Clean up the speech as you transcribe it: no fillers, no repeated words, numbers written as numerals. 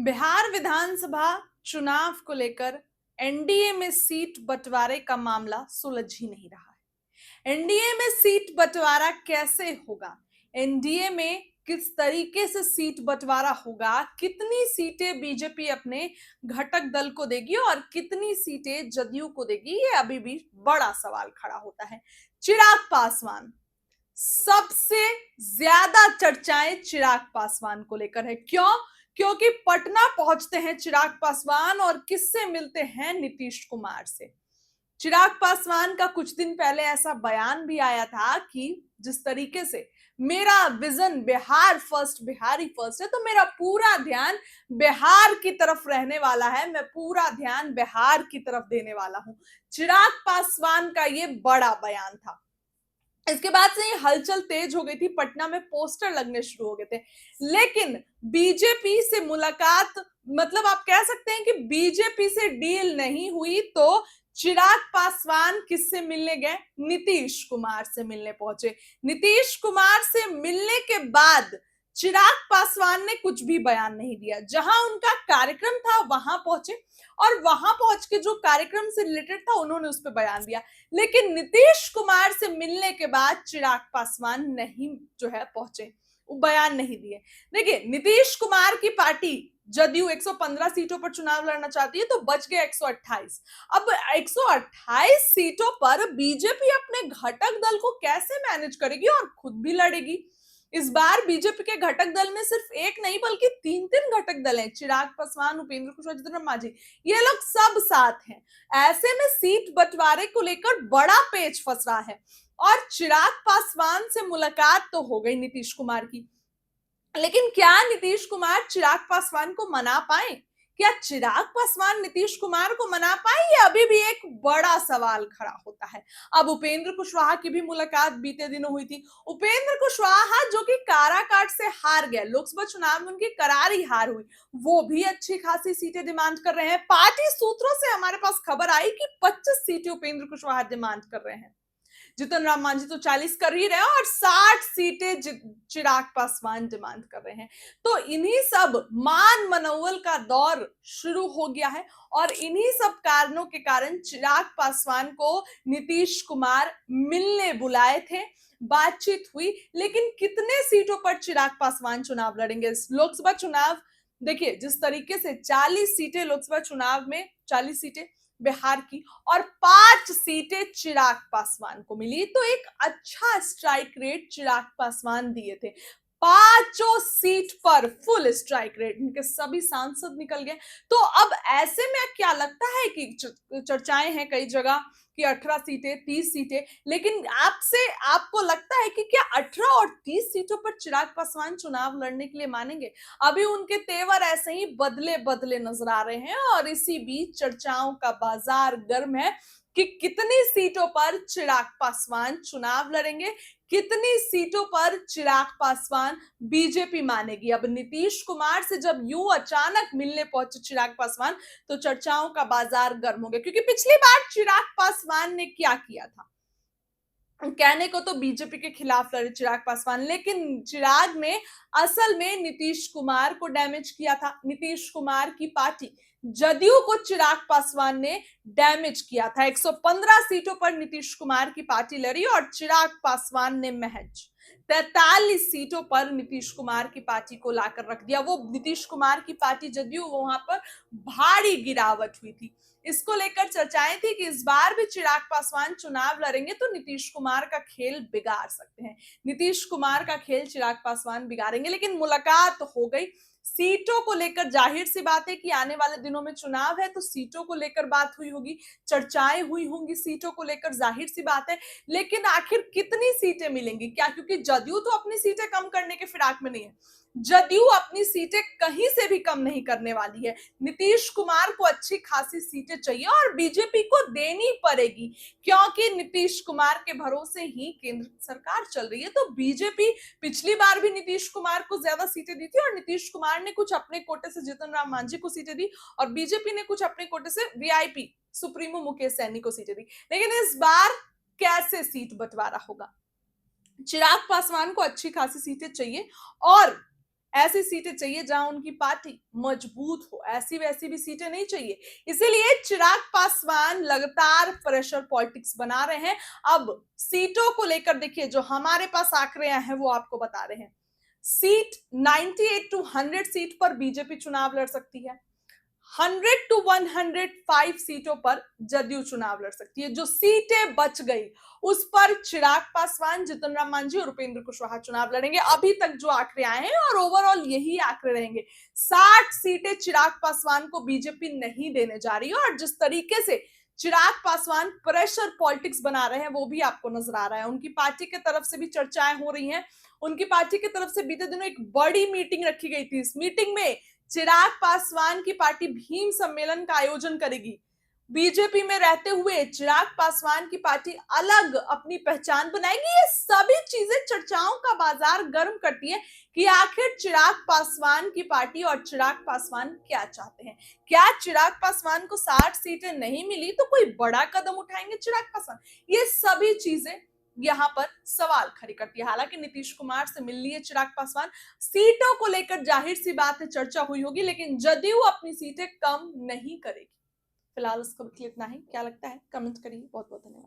बिहार विधानसभा चुनाव को लेकर एनडीए में सीट बंटवारे का मामला सुलझ ही नहीं रहा है। एनडीए में सीट बंटवारा कैसे होगा? एनडीए में किस तरीके से सीट बंटवारा होगा? कितनी सीटें बीजेपी अपने घटक दल को देगी और कितनी सीटें जदयू को देगी? ये अभी भी बड़ा सवाल खड़ा होता है। चिराग पासवान, सबसे ज्यादा चर्चाएं चिराग पासवान को लेकर है। क्यों? क्योंकि पटना पहुंचते हैं चिराग पासवान और किससे मिलते हैं? नीतीश कुमार से। चिराग पासवान का कुछ दिन पहले ऐसा बयान भी आया था कि जिस तरीके से मेरा vision Bihar first, Bihari first है, तो मेरा पूरा ध्यान बिहार की तरफ रहने वाला है, मैं पूरा ध्यान बिहार की तरफ देने वाला हूं। चिराग पासवान का ये बड़ा बयान था। इसके बाद से ये हलचल तेज हो गई थी, पटना में पोस्टर लगने शुरू हो गए थे। लेकिन बीजेपी से मुलाकात, मतलब आप कह सकते हैं कि बीजेपी से डील नहीं हुई, तो चिराग पासवान किससे मिलने गए? नीतीश कुमार से मिलने पहुंचे। नीतीश कुमार से मिलने के बाद चिराग पासवान ने कुछ भी बयान नहीं दिया। जहां उनका कार्यक्रम था वहां पहुंचे और वहां पहुंच के जो कार्यक्रम से रिलेटेड था उन्होंने उस पर बयान दिया। लेकिन नीतीश कुमार से मिलने के बाद चिराग पासवान नहीं जो है पहुंचे, वो बयान नहीं दिए। देखिए, नीतीश कुमार की पार्टी जदयू 115 सीटों पर चुनाव लड़ना चाहती है, तो बच गए 128। अब 128 सीटों पर बीजेपी अपने घटक दल को कैसे मैनेज करेगी और खुद भी लड़ेगी? इस बार बीजेपी के घटक दल में सिर्फ एक नहीं बल्कि तीन तीन घटक दल हैं। चिराग पासवान, उपेंद्र कुशवाहा, जीतन राम मांझी, ये लोग सब साथ हैं। ऐसे में सीट बंटवारे को लेकर बड़ा पेच फंस रहा है और चिराग पासवान से मुलाकात तो हो गई नीतीश कुमार की, लेकिन क्या नीतीश कुमार चिराग पासवान को मना पाए? क्या चिराग पासवान नीतीश कुमार को मना पाए? ये अभी भी एक बड़ा सवाल खड़ा होता है। अब उपेंद्र कुशवाहा की भी मुलाकात बीते दिनों हुई थी। उपेंद्र कुशवाहा जो कि काराकाट से हार गया, लोकसभा चुनाव में उनकी करारी हार हुई, वो भी अच्छी खासी सीटें डिमांड कर रहे हैं। पार्टी सूत्रों से हमारे पास खबर आई कि 25 सीटें उपेंद्र कुशवाहा डिमांड कर रहे हैं। जीतन राम मांझी तो 40 कर ही रहे हैं और 60 सीटें चिराग पासवान डिमांड कर रहे हैं। तो इन्हीं सब मान मनोवल का दौर शुरू हो गया है और इन्हीं सब कारणों के कारण चिराग पासवान को नीतीश कुमार मिलने बुलाए थे। बातचीत हुई, लेकिन कितने सीटों पर चिराग पासवान चुनाव लड़ेंगे? लोकसभा चुनाव, देखिए जिस तरीके से 40 सीटें लोकसभा चुनाव में, 40 सीटें बिहार की और 5 सीटें चिराग पासवान को मिली, तो एक अच्छा स्ट्राइक रेट चिराग पासवान दिए थे। पांचों सीट पर फुल स्ट्राइक रेट, उनके सभी सांसद निकल गए। तो अब ऐसे में क्या लगता है कि चर्चाएं हैं कई जगह कि 18 सीटें, 30 सीटें, लेकिन आपसे आपको लगता है कि क्या 18 और 30 सीटों पर चिराग पासवान चुनाव लड़ने के लिए मानेंगे? अभी उनके तेवर ऐसे ही बदले बदले नजर आ रहे हैं और इसी बीच चर्चाओं का बाजार गर्म है कि कितनी सीटों पर चिराग पासवान चुनाव लड़ेंगे, कितनी सीटों पर चिराग पासवान बीजेपी मानेगी। अब नीतीश कुमार से जब यूं अचानक मिलने पहुंचे चिराग पासवान, तो चर्चाओं का बाजार गर्म हो गया, क्योंकि पिछली बार चिराग पासवान ने क्या किया था? कहने को तो बीजेपी के खिलाफ लड़े चिराग पासवान, लेकिन चिराग ने असल में नीतीश कुमार को डैमेज किया था। नीतीश कुमार की पार्टी जदयू को चिराग पासवान ने डैमेज किया था। 115 सीटों पर नीतीश कुमार की पार्टी लड़ी और चिराग पासवान ने महज 43 सीटों पर नीतीश कुमार की पार्टी को लाकर रख दिया। वो नीतीश कुमार की पार्टी जदयू, वहां पर भारी गिरावट हुई थी। इसको लेकर चर्चाएं थी कि इस बार भी चिराग पासवान चुनाव लड़ेंगे तो नीतीश कुमार का खेल बिगाड़ सकते हैं, नीतीश कुमार का खेल चिराग पासवान बिगाड़ेंगे। लेकिन मुलाकात हो गई। सीटों को लेकर जाहिर सी बात है कि आने वाले दिनों में चुनाव है, तो सीटों को लेकर बात हुई होगी, चर्चाएं हुई होंगी सीटों को लेकर, जाहिर सी बात है। लेकिन आखिर कितनी सीटें मिलेंगी? क्या, क्योंकि जदयू तो अपनी सीटें कम करने के फिराक में नहीं है, जदयू अपनी सीटें कहीं से भी कम नहीं करने वाली है। नीतीश कुमार को अच्छी खासी सीटें चाहिए और बीजेपी को देनी पड़ेगी, क्योंकि नीतीश कुमार के भरोसे ही केंद्र सरकार चल रही है। तो बीजेपी पिछली बार भी नीतीश कुमार को ज्यादा सीटें दी थी और नीतीश कुमार ने कुछ अपने कोटे से जीतन राम मांझी को सीटें दी और बीजेपी ने कुछ अपने कोटे से वीआईपी सुप्रीमो मुकेश सैनी को सीटें दी। लेकिन इस बार कैसे सीट बंटवारा होगा? चिराग पासवान को अच्छी खासी सीटें चाहिए और ऐसी सीटें चाहिए जहां उनकी पार्टी मजबूत हो, ऐसी वैसी भी सीटें नहीं चाहिए। इसीलिए चिराग पासवान लगातार प्रेशर पॉलिटिक्स बना रहे हैं। अब सीटों को लेकर देखिए, जो हमारे पास आंकड़े हैं वो आपको बता रहे हैं। सीट 98 टू 100 सीट पर बीजेपी चुनाव लड़ सकती है। 100 टू 105 सीटों पर जदयू चुनाव लड़ सकती है। जो सीटें बच गई उस पर चिराग पासवान, जितन राम मांझी और उपेंद्र कुशवाहा चुनाव लड़ेंगे। अभी तक जो आंकड़े आए हैं और ओवरऑल यही आंकड़े रहेंगे। 60 सीटें चिराग पासवान को बीजेपी नहीं देने जा रही है और जिस तरीके से चिराग पासवान प्रेशर पॉलिटिक्स बना रहे हैं वो भी आपको नजर आ रहा है। उनकी पार्टी की तरफ से भी चर्चाएं हो रही हैं। उनकी पार्टी की तरफ से बीते दिनों एक बड़ी मीटिंग रखी गई थी। इस मीटिंग में चिराग पासवान की पार्टी भीम सम्मेलन का आयोजन करेगी। बीजेपी में रहते हुए चिराग पासवान की पार्टी अलग अपनी पहचान बनाएगी। ये सभी चीजें चर्चाओं का बाजार गर्म करती है कि आखिर चिराग पासवान की पार्टी और चिराग पासवान क्या चाहते हैं। क्या चिराग पासवान को 60 सीटें नहीं मिली तो कोई बड़ा कदम उठाएंगे चिराग पासवान? ये सभी चीजें यहां पर सवाल खड़ी करती है। हालांकि नीतीश कुमार से मिल लिए चिराग पासवान, सीटों को लेकर जाहिर सी बात है चर्चा हुई होगी, लेकिन जदयू अपनी सीटें कम नहीं करेगी। फिलहाल इस खबर के लिए इतना ही। क्या लगता है कमेंट करिए। बहुत बहुत धन्यवाद।